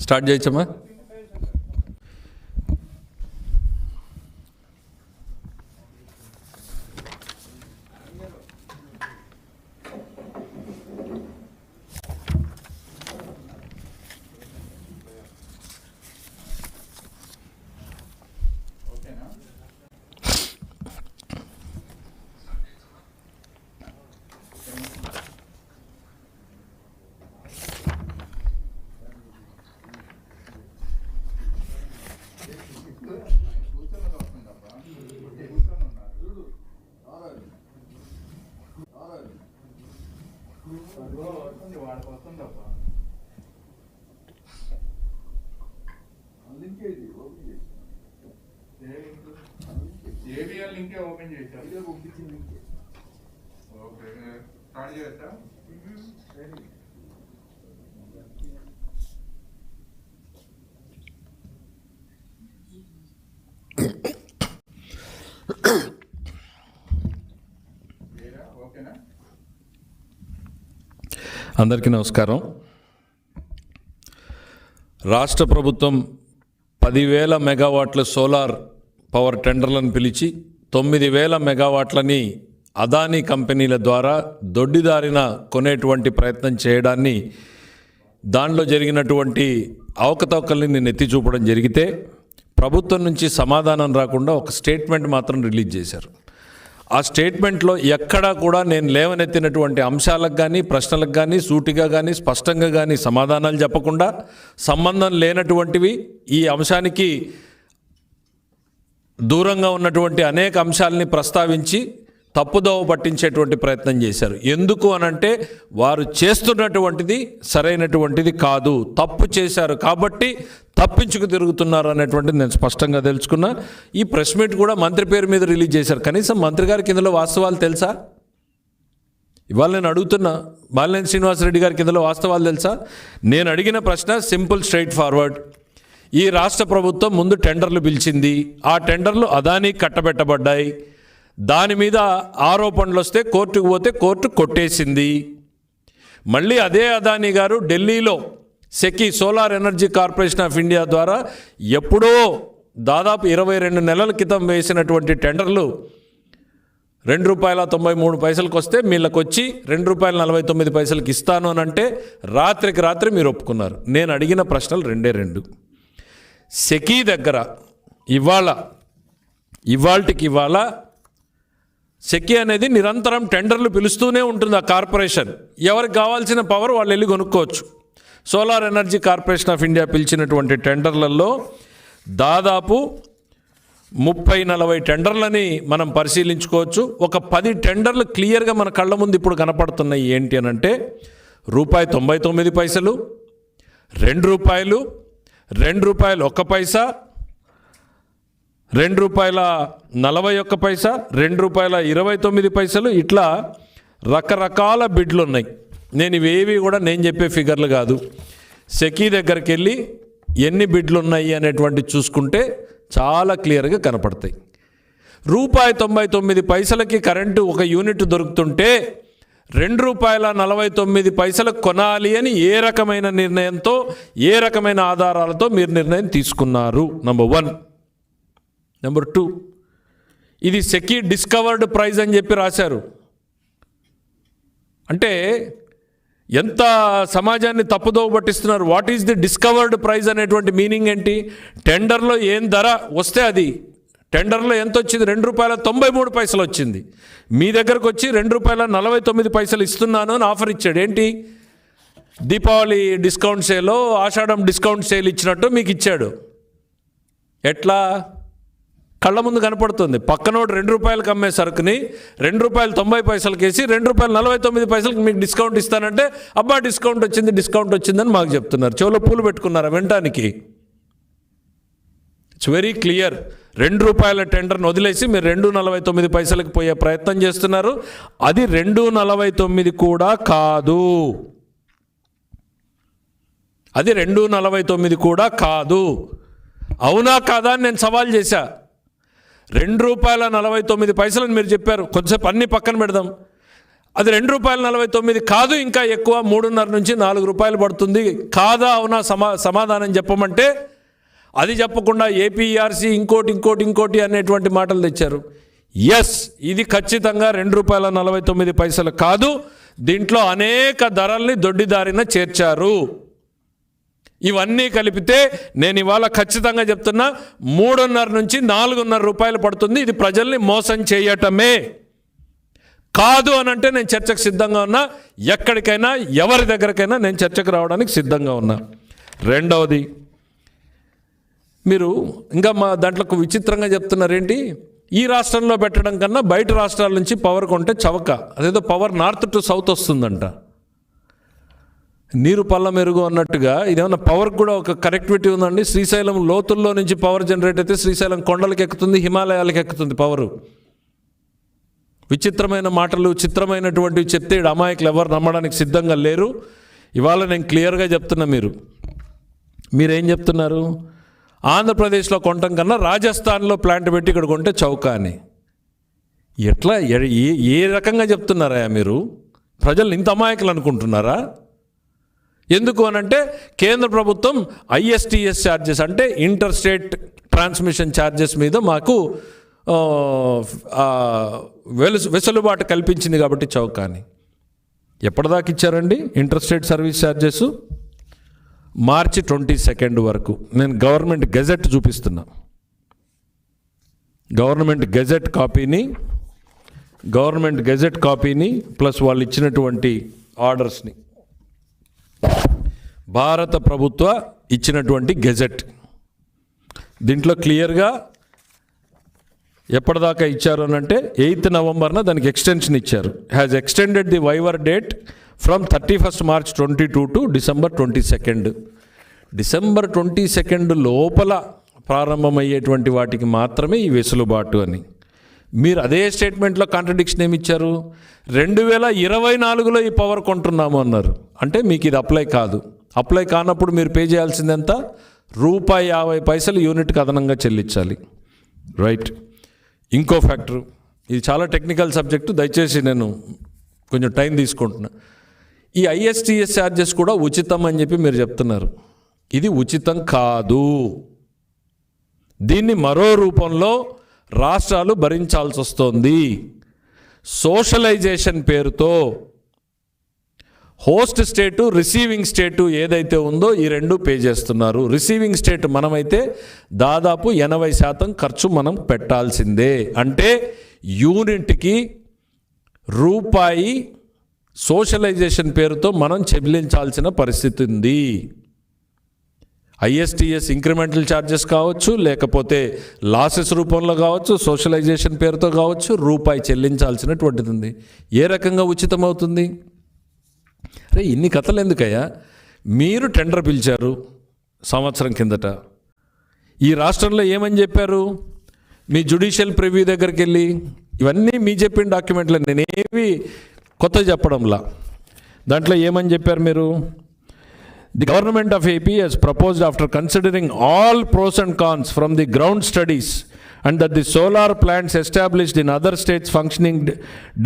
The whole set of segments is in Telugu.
స్టార్ట్ చేయొచ్చమ్మా. ఏబిఎల్ లింకే ఓపెన్ చేశారు. ఓకే, స్టార్ట్ చేయొచ్చా? ఓకేనా? అందరికీ నమస్కారం. రాష్ట్ర ప్రభుత్వం 10,000 మెగావాట్ల సోలార్ పవర్ టెండర్లను పిలిచి 9,000 మెగావాట్లని అదానీ కంపెనీల ద్వారా దొడ్డిదారిన కొనేటువంటి ప్రయత్నం చేయడాన్ని, దానిలో జరిగినటువంటి అవకతవకల్ని నేను ఎత్తి చూపడం జరిగితే ప్రభుత్వం నుంచి సమాధానం రాకుండా ఒక స్టేట్మెంట్ మాత్రం రిలీజ్ చేశారు. ఆ స్టేట్మెంట్లో ఎక్కడా కూడా నేను లేవనెత్తినటువంటి అంశాలకు కానీ, ప్రశ్నలకు కానీ, సూటిగా కానీ, స్పష్టంగా కానీ సమాధానాలు చెప్పకుండా, సంబంధం లేనటువంటివి, ఈ అంశానికి దూరంగా ఉన్నటువంటి అనేక అంశాలని ప్రస్తావించి తప్పుదోవ పట్టించేటువంటి ప్రయత్నం చేశారు. ఎందుకు అనంటే వారు చేస్తున్నటువంటిది సరైనటువంటిది కాదు, తప్పు చేశారు కాబట్టి తప్పించుకు తిరుగుతున్నారు అనేటువంటిది నేను స్పష్టంగా తెలుసుకున్నా. ఈ ప్రెస్ మీట్ కూడా మంత్రి పేరు మీద రిలీజ్ చేశారు. కనీసం మంత్రి గారికి ఇందులో వాస్తవాలు తెలుసా? ఇవాళ నేను అడుగుతున్నా, బాలినేని శ్రీనివాసరెడ్డి గారికి ఇందులో వాస్తవాలు తెలుసా? నేను అడిగిన ప్రశ్న సింపుల్, స్ట్రైట్ ఫార్వర్డ్. ఈ రాష్ట్ర ప్రభుత్వం ముందు టెండర్లు పిలిచింది, ఆ టెండర్లు అదానీ కట్టబెట్టబడ్డాయి. దాని మీద ఆరోపణలు వస్తే కోర్టుకు పోతే కోర్టు కొట్టేసింది. మళ్ళీ అదే అదానీ గారు ఢిల్లీలో SECI solar energy corporation of India ద్వారా ఎప్పుడో దాదాపు 22 నెలల క్రితం వేసినటువంటి టెండర్లు ₹2.93 వస్తే వీళ్ళకి వచ్చి ₹2.49 ఇస్తాను అని అంటే రాత్రికి రాత్రి మీరు ఒప్పుకున్నారు. నేను అడిగిన ప్రశ్నలు రెండు. సెకీ దగ్గర ఇవాళకి సెకీ అనేది నిరంతరం టెండర్లు పిలుస్తూనే ఉంటుంది. ఆ కార్పొరేషన్ ఎవరికి కావాల్సిన పవర్ వాళ్ళు వెళ్ళి కొనుక్కోవచ్చు. Solar energy corporation of India పిలిచినటువంటి టెండర్లలో దాదాపు 30-40 టెండర్లని మనం పరిశీలించుకోవచ్చు. ఒక 10 టెండర్లు క్లియర్గా మన కళ్ళ ముందు ఇప్పుడు కనపడుతున్నాయి. ఏంటి అని అంటే ₹1.99, ₹2, ₹2.01, ₹2.41, ₹2.29, ఇట్లా రకరకాల బిడ్లు ఉన్నాయి. నేను ఇవేవి కూడా నేను చెప్పే ఫిగర్లు కాదు. సెకీ దగ్గరికి వెళ్ళి ఎన్ని బిడ్లు ఉన్నాయి అనేటువంటి చూసుకుంటే చాలా క్లియర్గా కనపడతాయి. ₹1.99 కరెంటు ఒక యూనిట్ దొరుకుతుంటే ₹2.49 కొనాలి అని ఏ రకమైన నిర్ణయంతో, ఏ రకమైన ఆధారాలతో మీరు నిర్ణయం తీసుకున్నారు? నంబర్ 1. నెంబర్ 2, ఇది సెకీ డిస్కవర్డ్ ప్రైజ్ అని చెప్పి రాశారు. అంటే ఎంత సమాజాన్ని తప్పుదోవ పట్టిస్తున్నారు. What is the discovered price అనేటువంటి మీనింగ్ ఏంటి? టెండర్లో ఏం ధర వస్తే అది, టెండర్లో ఎంత వచ్చింది? ₹2.93 వచ్చింది. మీ దగ్గరకు వచ్చి ₹2.49 ఇస్తున్నాను అని ఆఫర్ ఇచ్చాడు. ఏంటి? దీపావళి డిస్కౌంట్ సేలో, ఆషాఢం డిస్కౌంట్ సేల్ ఇచ్చినట్టు మీకు ఇచ్చాడు. ఎట్లా? కళ్ళ ముందు కనపడుతుంది. పక్కనోడు ₹2 అమ్మే సరుకుని ₹2.90 వేసి ₹2.49 మీకు డిస్కౌంట్ ఇస్తానంటే అబ్బా డిస్కౌంట్ వచ్చిందని మాకు చెప్తున్నారు. చెవులో పూలు పెట్టుకున్నారా వినటానికి? It's very clear. ₹2 టెండర్ని వదిలేసి మీరు ₹2.49 పోయే ప్రయత్నం చేస్తున్నారు. అది $2.49 కూడా కాదు. అది $2.49 కూడా కాదు. అవునా కాదా అని నేను సవాల్ చేశా. ₹2.49 మీరు చెప్పారు. కొంచెంసేపు అన్ని పక్కన పెడదాం. అది ₹2.49 కాదు, ఇంకా ఎక్కువ 3.5 నుంచి 4 రూపాయలు పడుతుంది. కాదా అవునా సమాధానం చెప్పమంటే అది చెప్పకుండా ఏపీఆర్సీ ఇంకోటి అనేటువంటి మాటలు తెచ్చారు. ఎస్, ఇది ఖచ్చితంగా ₹2.49 కాదు. దీంట్లో అనేక ధరల్ని దొడ్డిదారిన చేర్చారు. ఇవన్నీ కలిపితే నేను ఇవాళ ఖచ్చితంగా చెప్తున్నా 3.5 నుంచి 4.5 రూపాయలు పడుతుంది. ఇది ప్రజల్ని మోసం చేయటమే. కాదు అని అంటే నేను చర్చకు సిద్ధంగా ఉన్నా. ఎక్కడికైనా ఎవరి దగ్గరకైనా నేను చర్చకు రావడానికి సిద్ధంగా ఉన్నా. రెండవది, మీరు ఇంకా మా దాంట్లో విచిత్రంగా చెప్తున్నారేంటి, ఈ రాష్ట్రంలో పెట్టడం కన్నా బయట రాష్ట్రాల నుంచి పవర్ కొంటే చవక. అదేదో పవర్ నార్త్ టు సౌత్ వస్తుందంట. నీరు పల్ల మెరుగు అన్నట్టుగా ఇదేమన్నా పవర్కి కూడా ఒక కనెక్టివిటీ ఉందండి. శ్రీశైలం లోతుల్లో నుంచి పవర్ జనరేట్ అయితే శ్రీశైలం కొండలకు ఎక్కుతుంది, హిమాలయాలకు ఎక్కుతుంది పవరు. విచిత్రమైన మాటలు, చిత్రమైనటువంటివి చెప్తే అమాయకులు ఎవరు నమ్మడానికి సిద్ధంగా లేరు. ఇవాళ నేను క్లియర్గా చెప్తున్నా. మీరేం చెప్తున్నారు, ఆంధ్రప్రదేశ్లో కొనటం కన్నా రాజస్థాన్లో ప్లాంట్ పెట్టి ఇక్కడ కొంటే చౌక అని. ఎట్లా ఏ రకంగా చెప్తున్నారా మీరు? ప్రజలు ఇంత అమాయకులు అనుకుంటున్నారా? ఎందుకు అనంటే కేంద్ర ప్రభుత్వం ISTS ఛార్జెస్ అంటే ఇంటర్ స్టేట్ ట్రాన్స్మిషన్ ఛార్జెస్ మీద మాకు వెసులుబాటు కల్పించింది కాబట్టి చౌక అని. ఎప్పటిదాకా ఇచ్చారండి ఇంటర్ స్టేట్ సర్వీస్ ఛార్జెస్? మార్చి 22 వరకు. నేను గవర్నమెంట్ గెజెట్ చూపిస్తున్నా. గవర్నమెంట్ గెజెట్ కాపీని ప్లస్ వాళ్ళు ఇచ్చినటువంటి ఆర్డర్స్ని, భారత ప్రభుత్వ ఇచ్చినటువంటి గెజెట్, దీంట్లో క్లియర్గా ఎప్పటిదాకా ఇచ్చారు అని అంటే 8th నవంబర్న దానికి ఎక్స్టెన్షన్ ఇచ్చారు. Has extended the waiver date from 31st March 2022 to December 22. December 22 లోపల ప్రారంభమయ్యేటువంటి వాటికి మాత్రమే ఈ వెసులుబాటు అని. మీరు అదే స్టేట్మెంట్లో కాంట్రడిక్షన్ ఏమి ఇచ్చారు? 2024లో ఈ పవర్ కొంటున్నాము అన్నారు. అంటే మీకు ఇది అప్లై కాదు. అప్లై కానప్పుడు మీరు పే చేయాల్సింది ఎంత? ₹50 యూనిట్కి అదనంగా చెల్లించాలి. రైట్. ఇంకో ఫ్యాక్టరు, ఇది చాలా టెక్నికల్ సబ్జెక్టు, దయచేసి నేను కొంచెం టైం తీసుకుంటున్నా. ఈ ISTS ఛార్జెస్ కూడా ఉచితం అని చెప్పి మీరు చెప్తున్నారు. ఇది ఉచితం కాదు. దీన్ని మరో రూపంలో రాష్ట్రాలు భరించాల్సి వస్తుంది. సోషలైజేషన్ పేరుతో హోస్ట్ స్టేటు, రిసీవింగ్ స్టేటు ఏదైతే ఉందో ఈ రెండు పే చేస్తున్నారు. రిసీవింగ్ స్టేట్ మనమైతే దాదాపు 80% ఖర్చు మనం పెట్టాల్సిందే. అంటే యూనిట్కి రూపాయి సోషలైజేషన్ పేరుతో మనం చెల్లించాల్సిన పరిస్థితి ఉంది. ISTS ఇంక్రిమెంటల్ ఛార్జెస్ కావచ్చు, లేకపోతే లాసెస్ రూపంలో కావచ్చు, సోషలైజేషన్ పేరుతో కావచ్చు, రూపాయి చెల్లించాల్సినటువంటిది ఉంది. ఏ రకంగా ఉచితం అవుతుంది? అరే ఇన్ని కథలు ఎందుకయ్యా? మీరు టెండర్ పిలిచారు సంవత్సరం కిందట. ఈ రాష్ట్రంలో ఏమని చెప్పారు? మీ జ్యుడిషియల్ ప్రివ్యూ దగ్గరికి వెళ్ళి ఇవన్నీ మీ చెప్పిన డాక్యుమెంట్లు, నేనేవి కొత్త చెప్పడంలా. దాంట్లో ఏమని చెప్పారు మీరు? The government of AP has proposed, after considering all pros and cons from the ground studies, and that the solar plants established in other states functioning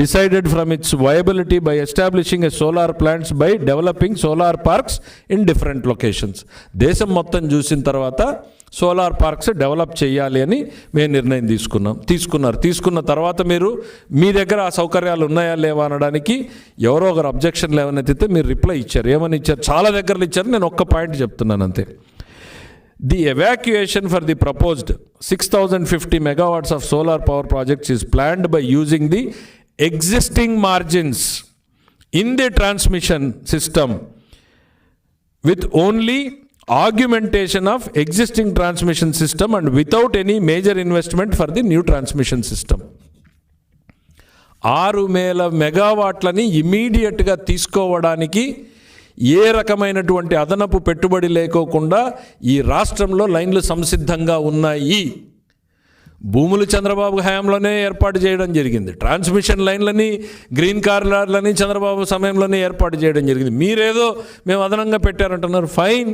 decided from its viability by establishing a solar plants by developing solar parks in different locations. దేశం మొత్తం చూసిన తర్వాత సోలార్ పార్క్స్ డెవలప్ చేయాలి అని మేము నిర్ణయం తీసుకున్న తర్వాత మీరు మీ దగ్గర ఆ సౌకర్యాలు ఉన్నాయా లేవా అనడానికి ఎవరో ఒకరు అబ్జెక్షన్ లేవనెత్తితే మీరు రిప్లై ఇచ్చారు. ఏమని ఇచ్చారు? చాలా దగ్గరలు ఇచ్చారు. నేను ఒక్క పాయింట్ చెప్తున్నాను అంతే. The evacuation for the proposed 6,050 megawatts of solar power projects is planned by using the existing margins in the transmission system with only augmentation of existing transmission system and without any major investment for the new transmission system. 6,000 మెగావాట్లని ఇమీడియట్గా తీసుకోవడానికి ఏ రకమైనటువంటి అదనపు పెట్టుబడి లేకోకుండా ఈ రాష్ట్రంలో లైన్లు సంసిద్ధంగా ఉన్నాయి. భూములు చంద్రబాబు హయాంలోనే ఏర్పాటు చేయడం జరిగింది. ట్రాన్స్మిషన్ లైన్లని, గ్రీన్ కార్డులని చంద్రబాబు సమయంలోనే ఏర్పాటు చేయడం జరిగింది. మీరేదో మేము అదనంగా పెట్టారంటున్నారు. ఫైన్.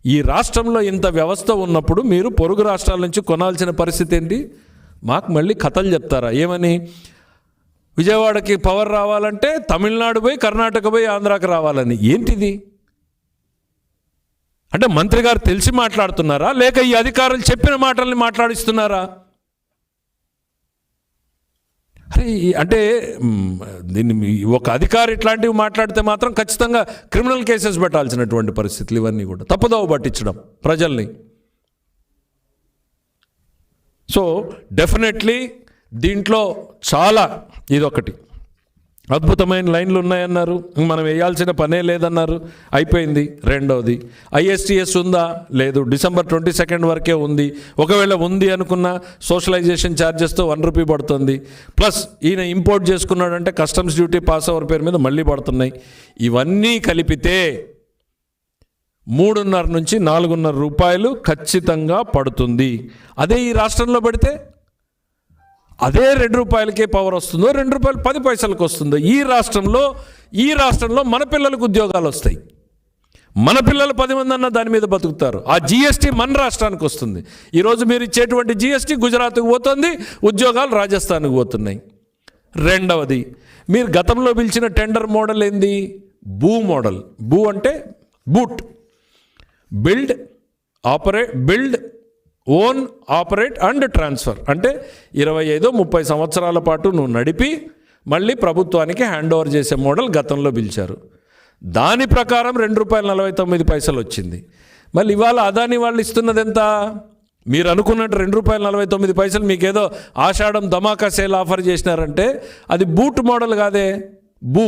ఈ రాష్ట్రంలో ఇంత వ్యవస్థ ఉన్నప్పుడు మీరు పొరుగు రాష్ట్రాల నుంచి కొనాల్సిన పరిస్థితి ఏంటి? మాకు మళ్ళీ కథలు చెప్తారా? ఏమని? విజయవాడకి పవర్ రావాలంటే తమిళనాడు పోయి కర్ణాటక పోయి ఆంధ్రాకి రావాలని. ఏంటిది? అంటే మంత్రి గారు తెలిసి మాట్లాడుతున్నారా, లేక ఈ అధికారులు చెప్పిన మాటల్ని మాట్లాడిస్తున్నారా? అరే అంటే దీన్ని ఒక అధికారి ఇట్లాంటివి మాట్లాడితే మాత్రం ఖచ్చితంగా క్రిమినల్ కేసెస్ పెట్టాల్సినటువంటి పరిస్థితులు ఇవన్నీ కూడా. తప్పుదోవ పట్టించడం ప్రజల్ని. సో డెఫినెట్లీ దీంట్లో చాలా ఇదొకటి అద్భుతమైన లైన్లు ఉన్నాయన్నారు, మనం వేయాల్సిన పనే లేదన్నారు, అయిపోయింది. రెండవది ISTS ఉందా? లేదు, December 22 వరకే ఉంది. ఒకవేళ ఉంది అనుకున్న సోషలైజేషన్ ఛార్జెస్తో ₹1 పడుతుంది. ప్లస్ ఈయన ఇంపోర్ట్ చేసుకున్నాడంటే కస్టమ్స్ డ్యూటీ పాస్ ఓవర్ పేరు మీద మళ్ళీ పడుతున్నాయి. ఇవన్నీ కలిపితే 3.5 నుంచి 4.5 రూపాయలు ఖచ్చితంగా పడుతుంది. అదే ఈ రాష్ట్రంలో పెడితే అదే ₹2కే పవర్ వస్తుందో, ₹2.10 వస్తుందో. ఈ రాష్ట్రంలో మన పిల్లలకు ఉద్యోగాలు వస్తాయి. మన పిల్లలు 10 మంది అన్న దాని మీద బతుకుతారు. ఆ GST మన రాష్ట్రానికి వస్తుంది. ఈరోజు మీరు ఇచ్చేటువంటి GST గుజరాత్కు పోతుంది, ఉద్యోగాలు రాజస్థాన్కి పోతున్నాయి. రెండవది, మీరు గతంలో పిలిచిన టెండర్ మోడల్ ఏంది? బూ మోడల్. బూ అంటే boot, build, own, operate and transfer. అంటే 25-30 సంవత్సరాల పాటు నువ్వు నడిపి మళ్ళీ ప్రభుత్వానికి హ్యాండ్ ఓవర్ చేసే మోడల్ గతంలో పిలిచారు. దాని ప్రకారం ₹2.49 వచ్చింది. మళ్ళీ ఇవాళ అదాని వాళ్ళు ఇస్తున్నది ఎంత? మీరు అనుకున్నట్టు ₹2.49 మీకేదో ఆషాఢం ధమాకా సేల్ ఆఫర్ చేసినారంటే అది బూట్ మోడల్ కాదే. బూ,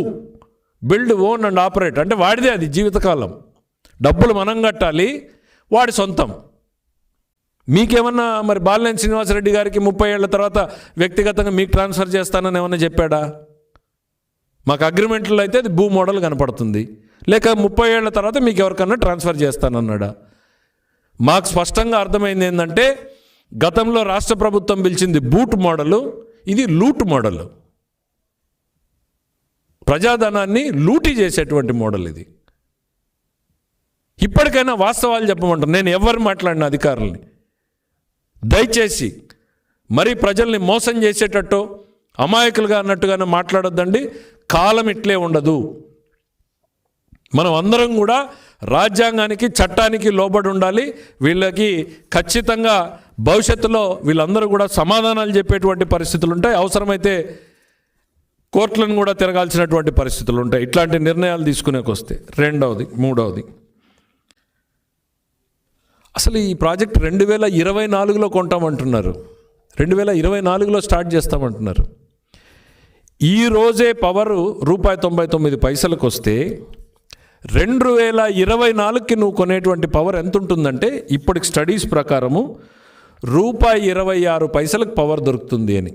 బిల్డ్, ఓన్ అండ్ ఆపరేట్ అంటే వాడిదే, అది జీవితకాలం. డబ్బులు మనం కట్టాలి, వాడి సొంతం. మీకేమన్నా మరి బాలినేని శ్రీనివాసరెడ్డి గారికి 30 ఏళ్ల తర్వాత వ్యక్తిగతంగా మీకు ట్రాన్స్ఫర్ చేస్తానని ఏమన్నా చెప్పాడా? మాకు అగ్రిమెంట్లో అయితే అది బూ మోడల్ కనపడుతుంది. లేక 30 ఏళ్ల తర్వాత మీకు ఎవరికన్నా ట్రాన్స్ఫర్ చేస్తానన్నాడా? మాకు స్పష్టంగా అర్థమైంది ఏంటంటే గతంలో రాష్ట్ర ప్రభుత్వం పిలిచింది బూట్ మోడలు, ఇది లూట్ మోడల్. ప్రజాధనాన్ని లూటీ చేసేటువంటి మోడల్ ఇది. ఇప్పటికైనా వాస్తవాలు చెప్పమంటారు. నేను ఎవరు మాట్లాడిన అధికారుల్ని దయచేసి మరీ ప్రజల్ని మోసం చేసేటట్టు అమాయకులుగా అన్నట్టుగానే మాట్లాడొద్దండి. కాలం ఇట్లే ఉండదు. మనం అందరం కూడా రాజ్యాంగానికి, చట్టానికి లోబడి ఉండాలి. వీళ్ళకి ఖచ్చితంగా భవిష్యత్తులో వీళ్ళందరూ కూడా సమాధానాలు చెప్పేటువంటి పరిస్థితులు ఉంటాయి. అవసరమైతే కోర్టులను కూడా తిరగాల్సినటువంటి పరిస్థితులు ఉంటాయి ఇట్లాంటి నిర్ణయాలు తీసుకునేకొస్తే. మూడవది అసలు ఈ ప్రాజెక్ట్ 2024లో కొంటామంటున్నారు, 2024లో స్టార్ట్ చేస్తామంటున్నారు. ఈ రోజే పవరు ₹1.99 వస్తే 2024కి నువ్వు కొనేటువంటి పవర్ ఎంత ఉంటుందంటే ఇప్పటికి స్టడీస్ ప్రకారము ₹1.26 పవర్ దొరుకుతుంది అని.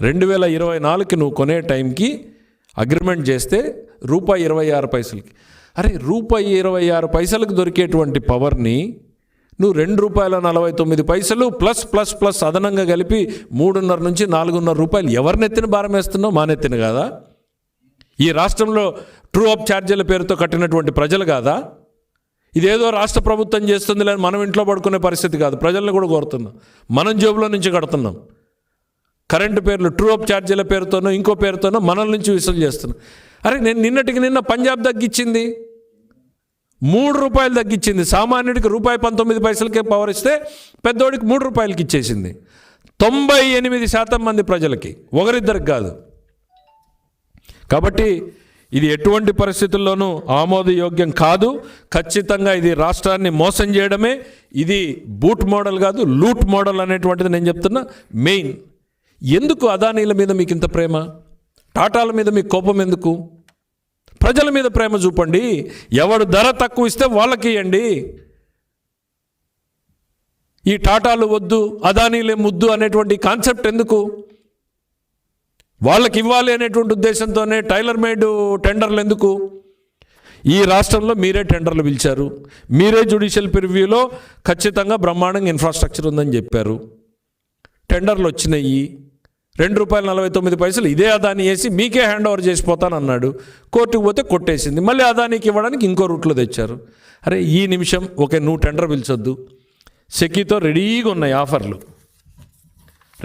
2024కి నువ్వు కొనే టైంకి అగ్రిమెంట్ చేస్తే ₹1.26. అరే ₹1.26 దొరికేటువంటి పవర్ని నువ్వు ₹2.49 ప్లస్ అదనంగా కలిపి 3.5 నుంచి 4.5 రూపాయలు ఎవరినెత్తిన భారం వేస్తున్నావు? మానెత్తిన కాదా? ఈ రాష్ట్రంలో ట్రూ అప్ ఛార్జీల పేరుతో కట్టినటువంటి ప్రజలు కాదా? ఇదేదో రాష్ట్ర ప్రభుత్వం చేస్తుంది లేని మనం ఇంట్లో పడుకునే పరిస్థితి కాదు. ప్రజలను కూడా కోరుతున్నాం, మనం జేబులో నుంచి కడుతున్నాం. కరెంటు పేర్లు ట్రూ అప్ ఛార్జీల పేరుతోనో ఇంకో పేరుతోనో మనల నుంచి విసులు చేస్తున్నాం. అరే నేను నిన్న పంజాబ్ తగ్గించింది ₹3 తగ్గించింది. సామాన్యుడికి ₹1.19 పవర్ ఇస్తే పెద్దోడికి ₹3 ఇచ్చేసింది. 98% మంది ప్రజలకి, ఒకరిద్దరికి కాదు. కాబట్టి ఇది ఎటువంటి పరిస్థితుల్లోనూ ఆమోదయోగ్యం కాదు. ఖచ్చితంగా ఇది రాష్ట్రాన్ని మోసం చేయడమే. ఇది బూట్ మోడల్ కాదు, లూట్ మోడల్ అనేటువంటిది నేను చెప్తున్నా. మెయిన్ ఎందుకు అదానీల మీద మీకు ఇంత ప్రేమ? టాటాల మీద మీకు కోపం ఎందుకు? ప్రజల మీద ప్రేమ చూపండి. ఎవడు ధర తక్కువ ఇస్తే వాళ్ళకి ఇవ్వండి. ఈ టాటాలు వద్దు, అదానీలే ముద్దు అనేటువంటి కాన్సెప్ట్ ఎందుకు? వాళ్ళకి ఇవ్వాలి అనేటువంటి ఉద్దేశంతోనే టైలర్ మేడ్ టెండర్లు ఎందుకు? ఈ రాష్ట్రంలో మీరే టెండర్లు పిలిచారు, మీరే జ్యుడిషియల్ ప్రివ్యూలో ఖచ్చితంగా బ్రహ్మాండంగా ఇన్ఫ్రాస్ట్రక్చర్ ఉందని చెప్పారు. టెండర్లు వచ్చినాయి. ₹2.49 ఇదే అదాని వేసి మీకే హ్యాండ్ ఓవర్ చేసిపోతానన్నాడు. కోర్టుకు పోతే కొట్టేసింది. మళ్ళీ అదానికి ఇవ్వడానికి ఇంకో రూట్లో తెచ్చారు. అరే ఈ నిమిషం ఓకే, నువ్వు టెండర్ పిలిచొద్దు, సెకీతో రెడీగా ఉన్నాయి ఆఫర్లు.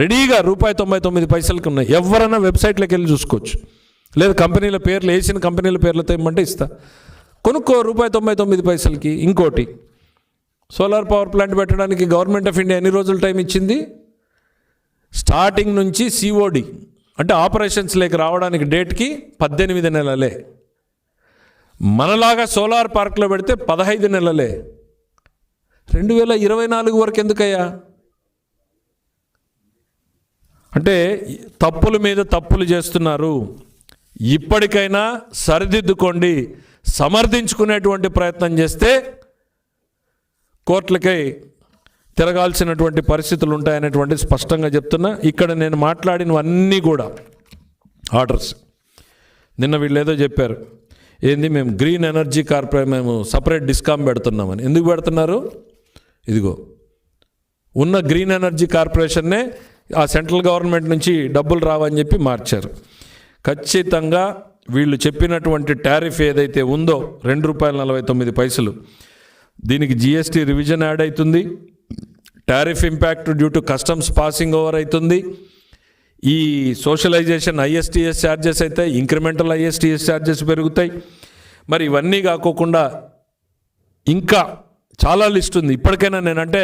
రెడీగా ₹99 ఉన్నాయి. ఎవరైనా వెబ్సైట్లోకి వెళ్ళి చూసుకోవచ్చు. లేదు కంపెనీల పేర్లు వేసిన కంపెనీల పేర్లతో ఇమ్మంటే ఇస్తా. కొనుక్కో ₹99. ఇంకోటి, సోలార్ పవర్ ప్లాంట్ పెట్టడానికి గవర్నమెంట్ ఆఫ్ ఇండియా ఎన్ని రోజులు టైం ఇచ్చింది? స్టార్టింగ్ నుంచి COD అంటే ఆపరేషన్స్లోకి రావడానికి డేట్కి 18 నెలలే. మనలాగా సోలార్ పార్క్లో పెడితే 15 నెలలే. 2024 వరకు ఎందుకయ్యా? అంటే తప్పుల మీద తప్పులు చేస్తున్నారు. ఇప్పటికైనా సరిదిద్దుకోండి. సమర్థించుకునేటువంటి ప్రయత్నం చేస్తే కోర్టులకై తిరగాల్సినటువంటి పరిస్థితులు ఉంటాయనేటువంటి స్పష్టంగా చెప్తున్నా. ఇక్కడ నేను మాట్లాడినవన్నీ కూడా ఆర్డర్స్. నిన్న వీళ్ళు ఏదో చెప్పారు, ఏంది మేము గ్రీన్ ఎనర్జీ మేము సపరేట్ డిస్కామ్ పెడుతున్నామని. ఎందుకు పెడుతున్నారు? ఇదిగో ఉన్న గ్రీన్ ఎనర్జీ కార్పొరేషన్నే ఆ సెంట్రల్ గవర్నమెంట్ నుంచి డబ్బులు రావని చెప్పి మార్చారు. ఖచ్చితంగా వీళ్ళు చెప్పినటువంటి టారిఫ్ ఏదైతే ఉందో ₹2.49, దీనికి GST రివిజన్ యాడ్ అవుతుంది. Tariff impact due to customs passing over అవుతుంది. ఈ సోషలైజేషన్ ISTS ఛార్జెస్ అయితే ఇంక్రిమెంటల్ ISTS ఛార్జెస్ పెరుగుతాయి. మరి ఇవన్నీ కాకోకుండా ఇంకా చాలా లిస్ట్ ఉంది. ఇప్పటికైనా నేనంటే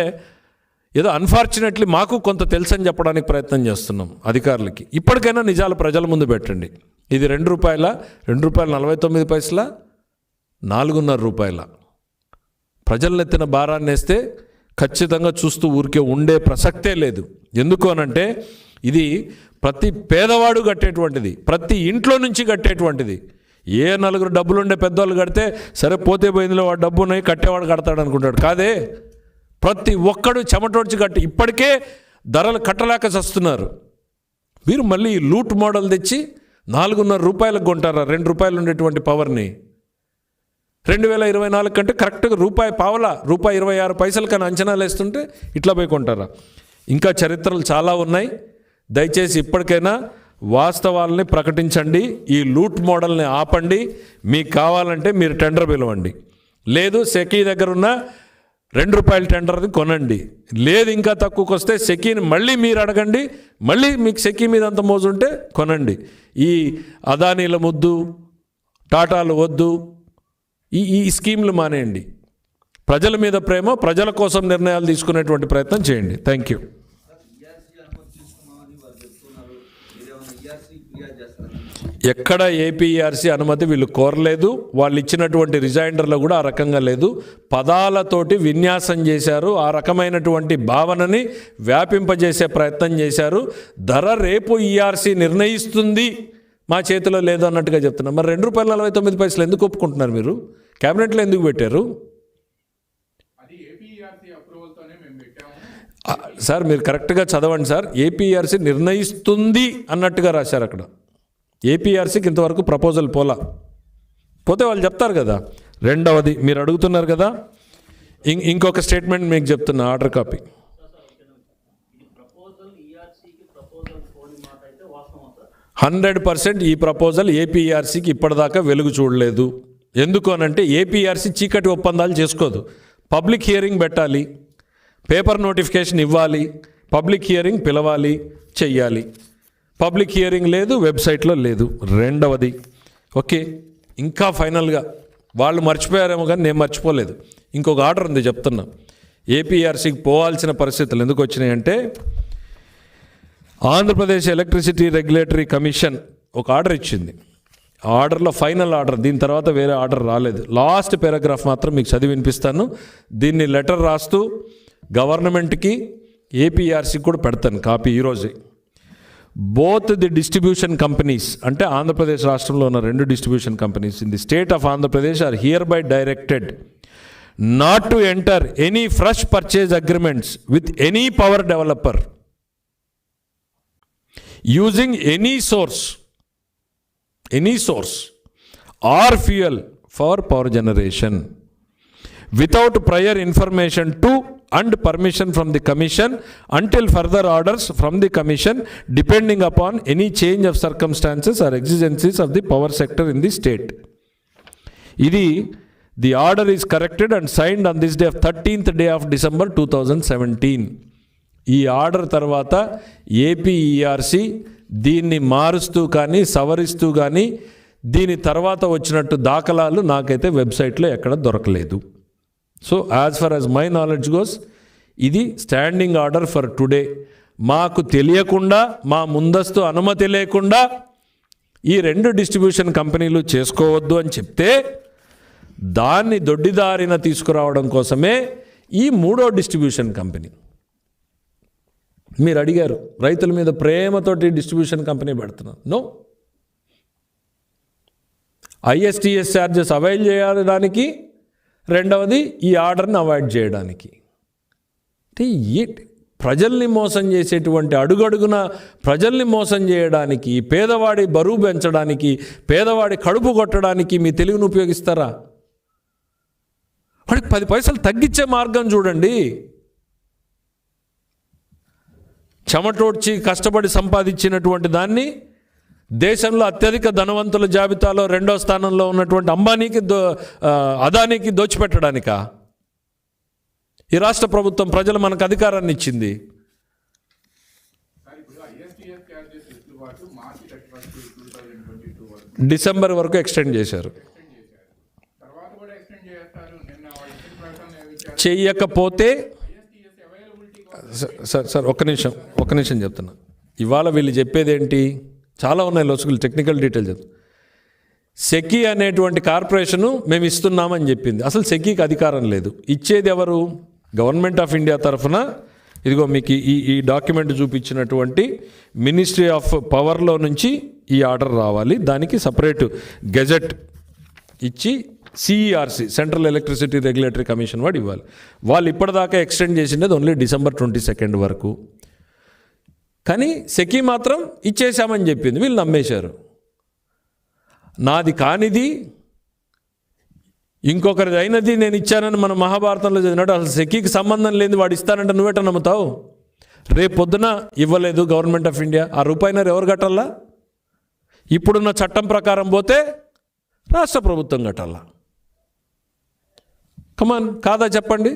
ఏదో అన్ఫార్చునేట్లీ మాకు కొంత తెలుసని చెప్పడానికి ప్రయత్నం చేస్తున్నాం అధికారులకి. ఇప్పటికైనా నిజాలు ప్రజల ముందు పెట్టండి. ఇది ₹2.49, ₹4.5. ప్రజలను ఎత్తిన భారాన్ని వేస్తే ఖచ్చితంగా చూస్తూ ఊరికే ఉండే ప్రసక్తే లేదు. ఎందుకు అనంటే ఇది ప్రతి పేదవాడు కట్టేటువంటిది, ప్రతి ఇంట్లో నుంచి కట్టేటువంటిది. ఏ 4 డబ్బులుండే పెద్దవాళ్ళు కడితే సరే పోతే పోయిందిలో వాడు డబ్బు ఉన్నాయి కట్టేవాడు కడతాడు అనుకుంటాడు. కాదే, ప్రతి ఒక్కడు చెమటోడ్చి కట్టి ఇప్పటికే ధరలు కట్టలేక చస్తున్నారు. వీరు మళ్ళీ లూట్ మోడల్ తెచ్చి ₹4.5 కొంటారా ₹2 ఉండేటువంటి పవర్ని? 2024 కంటే కరెక్ట్గా ₹1.26 కన్నా అంచనాలు వేస్తుంటే ఇట్లా పోయి కొంటారా? ఇంకా చరిత్రలు చాలా ఉన్నాయి. దయచేసి ఇప్పటికైనా వాస్తవాలని ప్రకటించండి. ఈ లూట్ మోడల్ని ఆపండి. మీకు కావాలంటే మీరు టెండర్ పిలవండి. లేదు సెకీ దగ్గర ఉన్న ₹2 టెండర్ని కొనండి. లేదు ఇంకా తక్కువకి వస్తే సెకీని మళ్ళీ మీరు అడగండి. మళ్ళీ మీకు సెకీ మీద అంత మోజు ఉంటే కొనండి. ఈ అదానీల ముద్దు, టాటాలు వద్దు, ఈ స్కీమ్లు మానేయండి. ప్రజల మీద ప్రేమ, ప్రజల కోసం నిర్ణయాలు తీసుకునేటువంటి ప్రయత్నం చేయండి. Thank you. ఎక్కడ APERC అనుమతి వీళ్ళు కోరలేదు. వాళ్ళు ఇచ్చినటువంటి రిజైండర్లో కూడా ఆ రకంగా లేదు. పదాలతోటి విన్యాసం చేశారు. ఆ రకమైనటువంటి భావనని వ్యాపింపజేసే ప్రయత్నం చేశారు. ధర రేపు ERC నిర్ణయిస్తుంది, మా చేతిలో లేదు అన్నట్టుగా చెప్తున్నారు. మరి ₹2.49 ఎందుకు ఒప్పుకుంటున్నారు? మీరు క్యాబినెట్లో ఎందుకు పెట్టారు? సార్ మీరు కరెక్ట్గా చదవండి సార్. APERC నిర్ణయిస్తుంది అన్నట్టుగా రాశారు అక్కడ. APERCకి ఇంతవరకు ప్రపోజల్ పోతే వాళ్ళు చెప్తారు కదా. రెండవది మీరు అడుగుతున్నారు కదా, ఇంకొక స్టేట్మెంట్ మీకు చెప్తున్నా, ఆర్డర్ కాపీ. 100% ఈ ప్రపోజల్ APERCకి ఇప్పటిదాకా వెలుగు చూడలేదు. ఎందుకు అనంటే APERC చీకటి ఒప్పందాలు చేసుకోదు. పబ్లిక్ హియరింగ్ పెట్టాలి, పేపర్ నోటిఫికేషన్ ఇవ్వాలి, పబ్లిక్ హియరింగ్ పిలవాలి, చెయ్యాలి. పబ్లిక్ హియరింగ్ లేదు, వెబ్సైట్లో లేదు. రెండవది ఓకే, ఇంకా ఫైనల్గా వాళ్ళు మర్చిపోయారేమో కానీ నేను మర్చిపోలేదు. ఇంకొక ఆర్డర్ ఉంది చెప్తున్నా. APERCకి పోవాల్సిన పరిస్థితులు ఎందుకు వచ్చినాయంటే, ఆంధ్రప్రదేశ్ ఎలక్ట్రిసిటీ రెగ్యులేటరీ కమిషన్ ఒక ఆర్డర్ ఇచ్చింది. ఆ ఆర్డర్లో ఫైనల్ ఆర్డర్, దీని తర్వాత వేరే ఆర్డర్ రాలేదు. లాస్ట్ పారాగ్రాఫ్ మాత్రం మీకు చదివి వినిపిస్తాను. దీన్ని లెటర్ రాస్తూ గవర్నమెంట్కి APERCకి కూడా పెడతాను కాపీ ఈరోజే. బోత్ ది డిస్ట్రిబ్యూషన్ కంపెనీస్, అంటే ఆంధ్రప్రదేశ్ రాష్ట్రంలో ఉన్న 2 distribution companies in the state of Andhra Pradesh are hereby directed not to enter any fresh purchase agreements with any power developer using any source or fuel for power generation without prior information to and permission from the commission until further orders from the commission depending upon any change of circumstances or exigencies of the power sector in the state. The order is corrected and signed on this day of 13th day of December 2017. ఈ ఆర్డర్ తర్వాత ఏపీఈఆర్సీ దీన్ని మారుస్తూ కానీ సవరిస్తూ కానీ దీని తర్వాత వచ్చినట్టు దాఖలాలు నాకైతే వెబ్సైట్లో ఎక్కడ దొరకలేదు. So as for as my knowledge goes ఇది స్టాండింగ్ ఆర్డర్ ఫర్ టుడే. మాకు తెలియకుండా, మా ముందస్తు అనుమతి లేకుండా ఈ 2 డిస్ట్రిబ్యూషన్ కంపెనీలు చేసుకోవద్దు అని చెప్తే దాన్ని దొడ్డిదారిన తీసుకురావడం కోసమే ఈ 3వ డిస్ట్రిబ్యూషన్ కంపెనీ. మీరు అడిగారు రైతుల మీద ప్రేమతోటి డిస్ట్రిబ్యూషన్ కంపెనీ పెడుతున్నారు. నో, ఐఎస్టీఎస్ ఛార్జెస్ అవైల్ చేయడానికి, రెండవది ఈ ఆర్డర్ని అవాయిడ్ చేయడానికి. అంటే ప్రజల్ని మోసం చేసేటువంటి అడుగడుగున ప్రజల్ని మోసం చేయడానికి, పేదవాడి బరువు పెంచడానికి, పేదవాడి కడుపు కొట్టడానికి మీ తెలివిని ఉపయోగిస్తారా? వాడికి 10 పైసలు తగ్గించే మార్గం చూడండి. చెమటోడ్చి కష్టపడి సంపాదించినటువంటి దాన్ని దేశంలో అత్యధిక ధనవంతుల జాబితాలో 2వ స్థానంలో ఉన్నటువంటి అంబానీకి అదానీకి దోచిపెట్టడానికా? ఈ రాష్ట్ర ప్రభుత్వం ప్రజలు మనకు అధికారాన్ని ఇచ్చింది. డిసెంబర్ వరకు ఎక్స్టెండ్ చేశారు. చెయ్యకపోతే సార్ ఒక్క నిమిషం చెప్తున్నా. ఇవాళ వీళ్ళు చెప్పేది ఏంటి? చాలా ఉన్నాయి లొసుగులు, టెక్నికల్ డీటెయిల్ చెప్తాను. సెకీ అనేటువంటి కార్పొరేషను మేము ఇస్తున్నామని చెప్పింది. అసలు సెకీకి అధికారం లేదు. ఇచ్చేది ఎవరు? గవర్నమెంట్ ఆఫ్ ఇండియా తరఫున ఇదిగో మీకు ఈ డాక్యుమెంట్ చూపించినటువంటి మినిస్ట్రీ ఆఫ్ పవర్లో నుంచి ఈ ఆర్డర్ రావాలి. దానికి సపరేట్ గెజెట్ ఇచ్చి CERC central electricity regulatory commission వాడు ఇవ్వాలి. వాళ్ళు ఇప్పటిదాకా ఎక్స్టెండ్ చేసిండేది ఓన్లీ డిసెంబర్ 22 వరకు. కానీ సెకీ మాత్రం ఇచ్చేసామని చెప్పింది. వీళ్ళు నమ్మేశారు. నాది కానిది ఇంకొకరిది అయినది నేను ఇచ్చానని మన మహాభారతంలో చదివినట్టు అసలు సెకీకి సంబంధం లేని వాడు ఇస్తానంటే నువ్వేట నమ్ముతావు? రేపు పొద్దున ఇవ్వలేదు గవర్నమెంట్ ఆఫ్ ఇండియా, ఆ రూపాయినర ఎవరు కట్టాలా? ఇప్పుడున్న చట్టం ప్రకారం పోతే రాష్ట్ర ప్రభుత్వం కట్టాలా. కమాన్, కాదా చెప్పండి?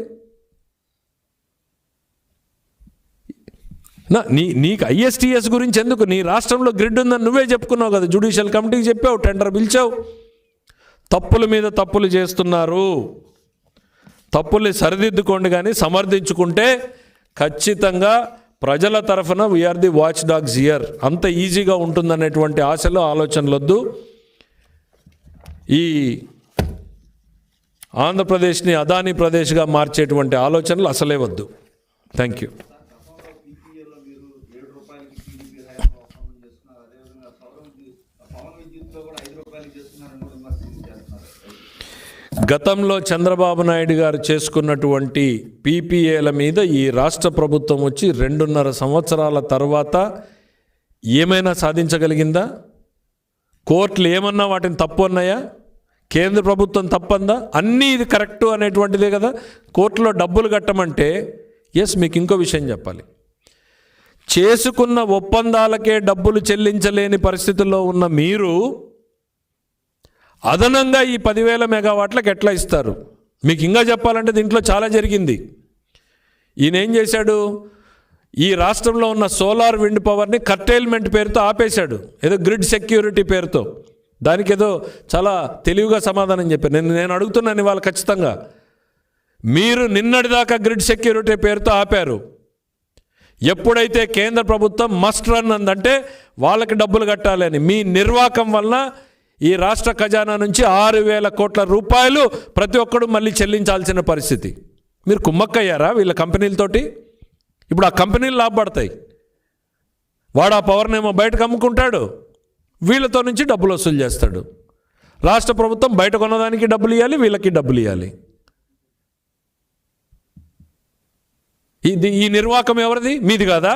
నీకు ఐఎస్టీఎస్ గురించి ఎందుకు? నీ రాష్ట్రంలో గ్రిడ్ ఉందని నువ్వే చెప్పుకున్నావు కదా, జ్యుడిషియల్ కమిటీకి చెప్పావు, టెండర్ పిలిచావు. తప్పుల మీద తప్పులు చేస్తున్నారు. తప్పుల్ని సరిదిద్దుకోండి, కానీ సమర్థించుకుంటే ఖచ్చితంగా ప్రజల తరఫున we're the watch dogs here. అంత ఈజీగా ఉంటుందనేటువంటి ఆశలు, ఆలోచనలు వద్దు. ఈ ఆంధ్రప్రదేశ్ని అదానీ ప్రదేశ్గా మార్చేటువంటి ఆలోచనలు అసలే వద్దు. Thank you. గతంలో చంద్రబాబు నాయుడు గారు చేసుకున్నటువంటి పీపీఏల మీద ఈ రాష్ట్ర ప్రభుత్వం వచ్చి 2.5 సంవత్సరాల తర్వాత ఏమైనా సాధించగలిగిందా? కోర్టులు ఏమన్నా వాటిని తప్పు అన్నాయా? కేంద్ర ప్రభుత్వం తప్పందా? అన్నీ ఇది కరెక్టు అనేటువంటిదే కదా. కోర్టులో డబ్బులు కట్టమంటే ఎస్, మీకు ఇంకో విషయం చెప్పాలి. చేసుకున్న ఒప్పందాలకే డబ్బులు చెల్లించలేని పరిస్థితుల్లో ఉన్న మీరు అదనంగా ఈ 10,000 మెగావాట్లకు ఎట్లా ఇస్తారు? మీకు ఇంకా చెప్పాలంటే దీంట్లో చాలా జరిగింది. ఈయన ఏం చేశాడు? ఈ రాష్ట్రంలో ఉన్న సోలార్ విండ్ పవర్ని కర్టైల్మెంట్ పేరుతో ఆపేశాడు, ఏదో గ్రిడ్ సెక్యూరిటీ పేరుతో. దానికి ఏదో చాలా తెలివిగా సమాధానం చెప్పారు. నేను అడుగుతున్నాను ఇవాళ ఖచ్చితంగా, మీరు నిన్నటిదాకా గ్రిడ్ సెక్యూరిటీ పేరుతో ఆపారు. ఎప్పుడైతే కేంద్ర ప్రభుత్వం మస్ట్ రన్ అందంటే వాళ్ళకి డబ్బులు కట్టాలి అని, మీ నిర్వాకం వలన ఈ రాష్ట్ర ఖజానా నుంచి 6,000 కోట్ల రూపాయలు ప్రతి ఒక్కడు మళ్ళీ చెల్లించాల్సిన పరిస్థితి. మీరు కుమ్మక్కయ్యారా వీళ్ళ కంపెనీలతోటి? ఇప్పుడు ఆ కంపెనీలు లాభపడతాయి. వాడు ఆ పవర్నేమో బయటకు అమ్ముకుంటాడు, వీళ్ళతో నుంచి డబ్బులు వసూలు చేస్తాడు. రాష్ట్ర ప్రభుత్వం బయట కొన్నదానికి డబ్బులు ఇవ్వాలి, వీళ్ళకి డబ్బులు ఇవ్వాలి. ఈ నిర్వాకం ఎవరిది? మీది కాదా?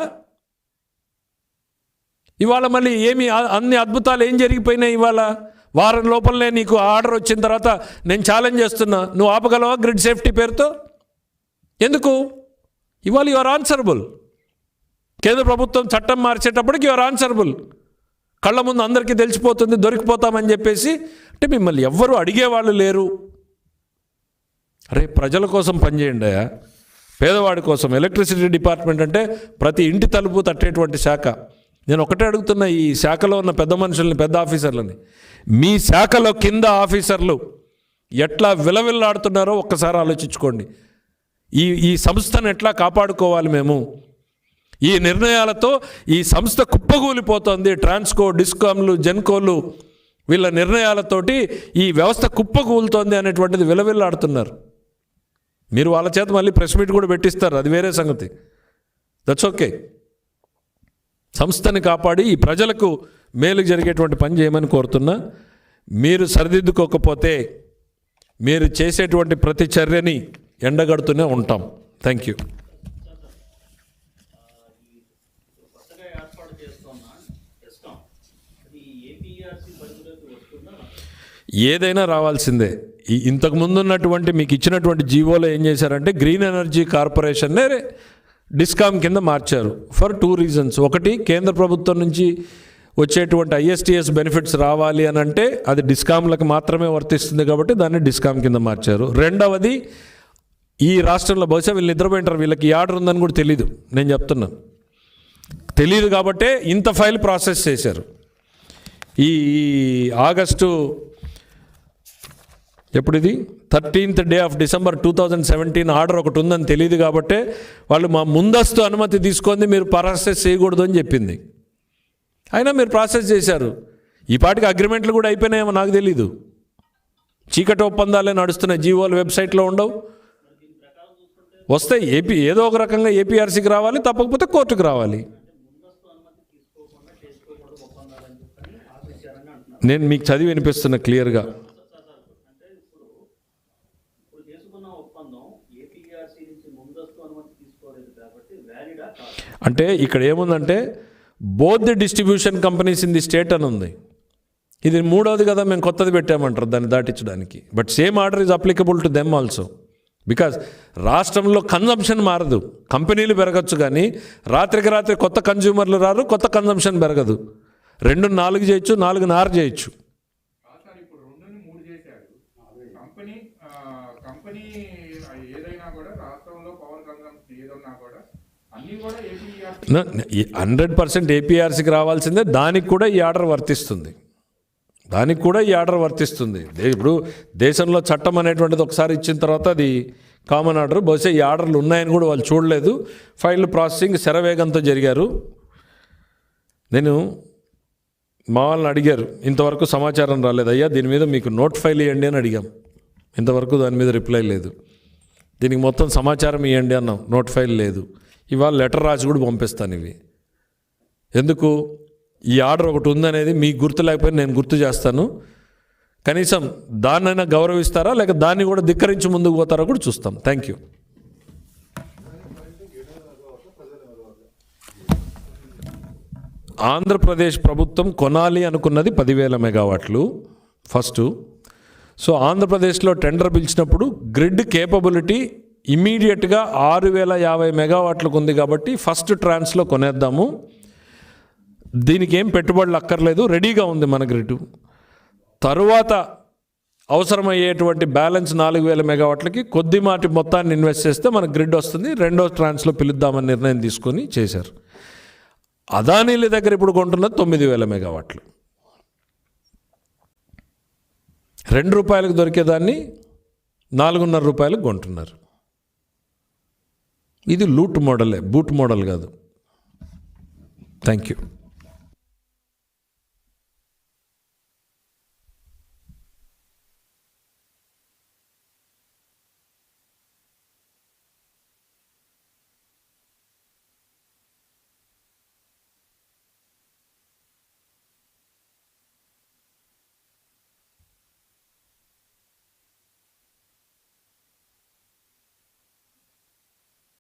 ఇవాళ మళ్ళీ అన్ని అద్భుతాలు ఏం జరిగిపోయినాయి? ఇవాళ వారం లోపలనే నీకు ఆర్డర్ వచ్చిన తర్వాత నేను ఛాలెంజ్ చేస్తున్నా, నువ్వు ఆపగలవా గ్రిడ్ సేఫ్టీ పేరుతో? ఎందుకు? ఇవాళ యు ఆర్ ఆన్సరబుల్. కేంద్ర ప్రభుత్వం చట్టం మార్చేటప్పటికి యు ఆర్ ఆన్సరబుల్. కళ్ళ ముందు అందరికీ తెలిసిపోతుంది, దొరికిపోతామని చెప్పేసి. అంటే మిమ్మల్ని ఎవ్వరూ అడిగేవాళ్ళు లేరు. అరే ప్రజల కోసం పనిచేయండి. పేదవాడి కోసం ఎలక్ట్రిసిటీ డిపార్ట్మెంట్ అంటే ప్రతి ఇంటి తలుపు తట్టేటువంటి శాఖ. నేను ఒకటే అడుగుతున్నా, ఈ శాఖలో ఉన్న పెద్ద మనుషుల్ని, పెద్ద ఆఫీసర్లని, మీ శాఖలో కింద ఆఫీసర్లు ఎట్లా విలవిల్లాడుతున్నారో ఒక్కసారి ఆలోచించుకోండి. ఈ సంస్థను ఎట్లా కాపాడుకోవాలి మేము? ఈ నిర్ణయాలతో ఈ సంస్థ కుప్పకూలిపోతుంది. ట్రాన్స్కో, డిస్కామ్లు, జెన్కోలు వీళ్ళ నిర్ణయాలతోటి ఈ వ్యవస్థ కుప్పకూలుతోంది అనేటువంటిది విలవిల్లాడుతున్నారు. మీరు వాళ్ళ చేత మళ్ళీ ప్రెస్ మీట్ కూడా పెట్టిస్తారు, అది వేరే సంగతి. That's okay. సంస్థని కాపాడి ఈ ప్రజలకు మేలు జరిగేటువంటి పని చేయమని కోరుతున్నా. మీరు సరిదిద్దుకోకపోతే మీరు చేసేటువంటి ప్రతి చర్యని ఎండగడుతూనే ఉంటాం. Thank you. ఏదైనా రావాల్సిందే. ఇంతకుముందు ఉన్నటువంటి మీకు ఇచ్చినటువంటి జీవోలో ఏం చేశారంటే గ్రీన్ ఎనర్జీ కార్పొరేషన్నే డిస్కామ్ కింద మార్చారు ఫర్ 2 రీజన్స్. ఒకటి, కేంద్ర ప్రభుత్వం నుంచి వచ్చేటువంటి ISTS బెనిఫిట్స్ రావాలి అని అంటే అది డిస్కామ్లకు మాత్రమే వర్తిస్తుంది కాబట్టి దాన్ని డిస్కామ్ కింద మార్చారు. రెండవది, ఈ రాష్ట్రంలో బహుశా వీళ్ళు నిద్రపోయింటారు, వీళ్ళకి ఈ ఆర్డర్ ఉందని కూడా తెలీదు. నేను చెప్తున్నా, తెలియదు కాబట్టే ఇంత ఫైల్ ప్రాసెస్ చేశారు. ఈ ఆగస్టు ఎప్పుడు ఇది 13th day of December 2017 order ఒకటి ఉందని తెలియదు కాబట్టే వాళ్ళు మా ముందస్తు అనుమతి తీసుకొని మీరు ప్రాసెస్ చేయకూడదు అని చెప్పింది. అయినా మీరు ప్రాసెస్ చేశారు. ఈ పాటికి అగ్రిమెంట్లు కూడా అయిపోయినాయేమో నాకు తెలీదు. చీకటి ఒప్పందాలే నడుస్తున్నాయి, జీవోలు వెబ్సైట్లో ఉండవు. వస్తాయి, ఏదో ఒక రకంగా APRCకి రావాలి, తప్పకపోతే కోర్టుకు రావాలి. నేను మీకు చదివి వినిపిస్తున్నా క్లియర్గా. అంటే ఇక్కడ ఏముందంటే both the distribution companies in the state అని ఉంది. ఇది మూడవది కదా, మేము కొత్తది పెట్టామంటారు దాన్ని దాటించడానికి. But same order is applicable to them also. Because రాష్ట్రంలో కన్జంప్షన్ మారదు, కంపెనీలు పెరగచ్చు, కానీ రాత్రికి రాత్రి కొత్త కన్జ్యూమర్లు రారు, కొత్త కన్జంప్షన్ పెరగదు. 2 4 చేయొచ్చు, 4 6 చేయొచ్చు. ఇప్పుడు 2ని 3 చేశారు. కంపెనీ ఏదైనా కూడా రాష్ట్రంలో పవర్ కన్జంప్షన్ ఏదన్నా కూడా అన్ని కూడా 100% APRCకి రావాల్సిందే. దానికి కూడా ఈ ఆర్డర్ వర్తిస్తుంది, ఇప్పుడు దేశంలో చట్టం అనేటువంటిది ఒకసారి ఇచ్చిన తర్వాత అది కామన్ ఆర్డర్. బహుశా ఈ ఆర్డర్లు ఉన్నాయని కూడా వాళ్ళు చూడలేదు. ఫైల్ ప్రాసెసింగ్ శరవేగంతో జరిగారు. నేను మా వాళ్ళని అడిగారు, ఇంతవరకు సమాచారం రాలేదు అయ్యా, దీని మీద మీకు నోట్ ఫైల్ ఇవ్వండి అని అడిగాం. ఇంతవరకు దాని మీద రిప్లై లేదు. దీనికి మొత్తం సమాచారం ఇవ్వండి అన్నాం, నోట్ ఫైల్ లేదు. ఇవాళ లెటర్ రాసి కూడా పంపిస్తాను. ఇవి ఎందుకు, ఈ ఆర్డర్ ఒకటి ఉందనేది మీకు గుర్తు లేకపోయినా నేను గుర్తు చేస్తాను. కనీసం దాన్నైనా గౌరవిస్తారా లేక దాన్ని కూడా ధిక్కరించి ముందుకు పోతారా కూడా చూస్తాం. Thank you. ఆంధ్రప్రదేశ్ ప్రభుత్వం కొనాలి అనుకున్నది 10,000 మెగావాట్లు ఫస్ట్. సో ఆంధ్రప్రదేశ్లో టెండర్ పిలిచినప్పుడు గ్రిడ్ కేపబిలిటీ ఇమీడియట్గా 6,050 మెగావాట్లకు ఉంది కాబట్టి ఫస్ట్ ట్రాన్స్లో కొనేద్దాము, దీనికి ఏం పెట్టుబడులు అక్కర్లేదు, రెడీగా ఉంది మన గ్రిడ్. తరువాత అవసరమయ్యేటువంటి బ్యాలెన్స్ 4,000 మెగావాట్లకి కొద్దిమాటి మొత్తాన్ని ఇన్వెస్ట్ చేస్తే మన గ్రిడ్ వస్తుంది, రెండో ట్రాన్స్లో పిలుద్దామని నిర్ణయం తీసుకొని చేశారు. అదానీల దగ్గర ఇప్పుడు కొంటున్నది 9,000 మెగావాట్లు. ₹2 దొరికేదాన్ని 4.5 రూపాయలకు కొంటున్నారు. ఇది లూట్ మోడలే, బూట్ మోడల్ కాదు. Thank you.